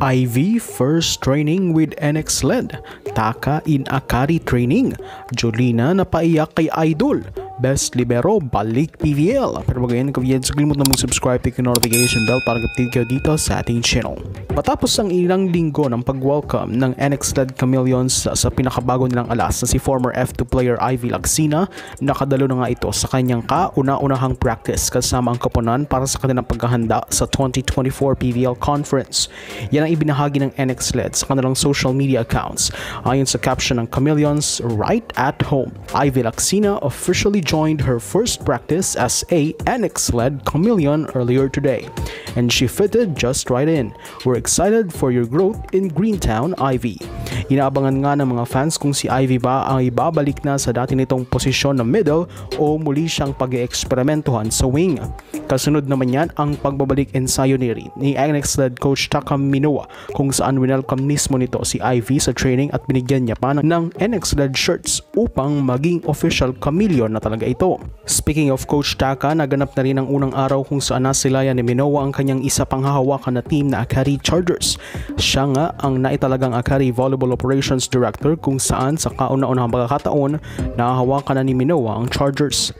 Ivy first training with NX LED. Taka in Akari training. Jolina napaiyak kay Idol. Best Libero balik PVL. Pero bago yan, kung mo na mag-subscribe, pick yung notification bell para update kayo dito sa ating channel. Matapos ang ilang linggo ng pag-welcome ng NX LED Chameleons sa pinakabago nilang alas na si former F2 player Ivy Lacsina, nakadalo na nga ito sa kanyang kauna-unahang practice kasama ang koponan para sa kanilang paghahanda sa 2024 PVL Conference. Yan ang ibinahagi ng NX LED sa kanilang social media accounts. Ayon sa caption ng Chameleons, right at home. Ivy Lacsina officially joined her first practice as a NX LED Chameleon earlier today, and she fitted just right in. We're excited for your growth in Greentown, Ivy. Inaabangan nga ng mga fans kung si Ivy ba ang ibabalik na sa dati nitong posisyon na middle o muli siyang pag-eeksperimentuhan sa wing. Kasunod naman yan ang pagbabalik ensayo ni NX LED coach Taka Minowa, kung saan winelcome mismo nito si Ivy sa training at binigyan niya pa ng NX LED shirts upang maging official Chameleon na talaga ito. Speaking of Coach Taka, naganap na rin ang unang araw kung saan nasilayan ni Minowa ang kanyang isa pang hahawakan na team na Akari Chargers. Siya nga ang naitalagang Akari Volleyball Operations Director, kung saan sa kauna-unahang pagkakataon nahahawakan na ni Minowa ang Chargers.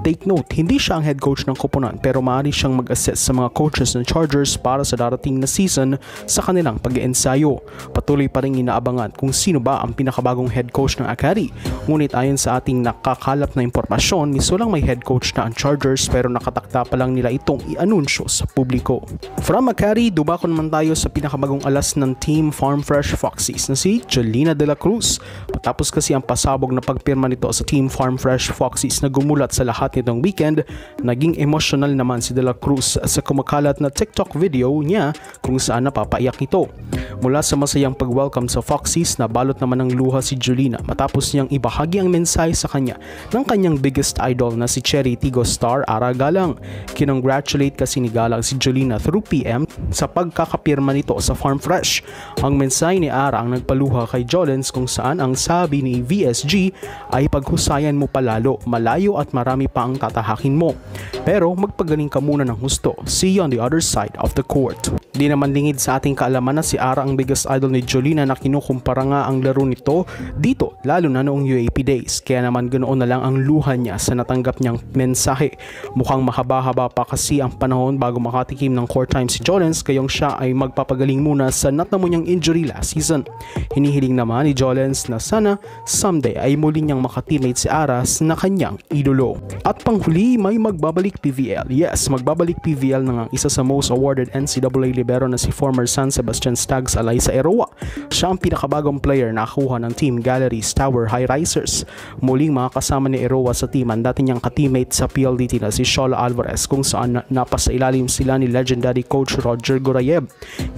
Take note, hindi siya ang head coach ng koponan, pero maaari siyang mag-assist sa mga coaches ng Chargers para sa darating na season sa kanilang pag-iensayo. Patuloy pa rin inaabangan kung sino ba ang pinakabagong head coach ng Akari. Ngunit ayon sa ating nakakalap na impormasyon, miso lang may head coach na ang Chargers, pero nakatakda pa lang nila itong i-anunsyo sa publiko. From Akari, dubako naman tayo sa pinakabagong alas ng Team Farm Fresh Foxies na si Jolina De La Cruz. Patapos kasi ang pasabog na pagpirma nito sa Team Farm Fresh Foxies na gumulat sa lahat nitong weekend, naging emotional naman si De La Cruz sa kumakalat na TikTok video niya kung saan napapaiyak ito. Mula sa masayang pag-welcome sa Foxies, nabalot naman ng luha si Jolina matapos niyang ibahagi ang mensahe sa kanya ng kanyang biggest idol na si Cherry Tigo star Ara Galang. Kinongratulate kasi ni Galang si Jolina through PM sa pagkakapirma nito sa Farm Fresh. Ang mensahe ni Ara ang nagpaluha kay Jolens, kung saan ang sabi ni VSG ay paghusayan mo palalo, malayo at marami pa ang tatahakin mo. Pero magpagaling ka muna ng husto. See you on the other side of the court. Di naman lingid sa ating kaalaman na si Ara ang biggest idol ni Jolina na kinukumpara nga ang laro nito dito, lalo na noong UAP days. Kaya naman ganoon na lang ang luha niya sa natanggap niyang mensahe. Mukhang mahaba-haba pa kasi ang panahon bago makatikim ng court time si Jolens, kayong siya ay magpapagaling muna sa natamo niyang injury last season. Hinihiling naman ni Jolens na sana someday ay muli niyang makateammate si Aras na kanyang idolo. At panghuli, may magbabalik PVL. Yes, magbabalik PVL na ang isa sa most awarded NCAA libero na si former San Sebastian Stags Alaysa Eroa. Siya ang pinakabagong player na nakuha ng Team Galleries Tower High Risers. Muling makakasama ni Eroa sa team ang dati niyang ka-teammate sa PLDT na si Shola Alvarez, kung saan napasailalim sila ni legendary coach Roger Gorayev.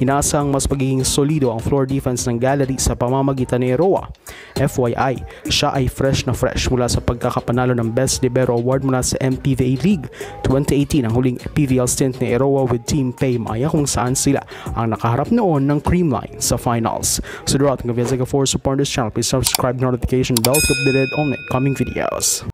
Inaasang mas pagiging solido ang floor defense ng Gallery sa pamamagitan ni Eroa. FYI, siya ay fresh na fresh mula sa pagkakapanalo ng Best Libero Award mula sa MPVA League 2018, ang huling PVL stint ni Eroa with Team Pay Maya, kung saan sila ang nakaharap noon ng Creamline sa finals. So throughout ng for support this channel, please subscribe, notification bell to be updated on my coming videos.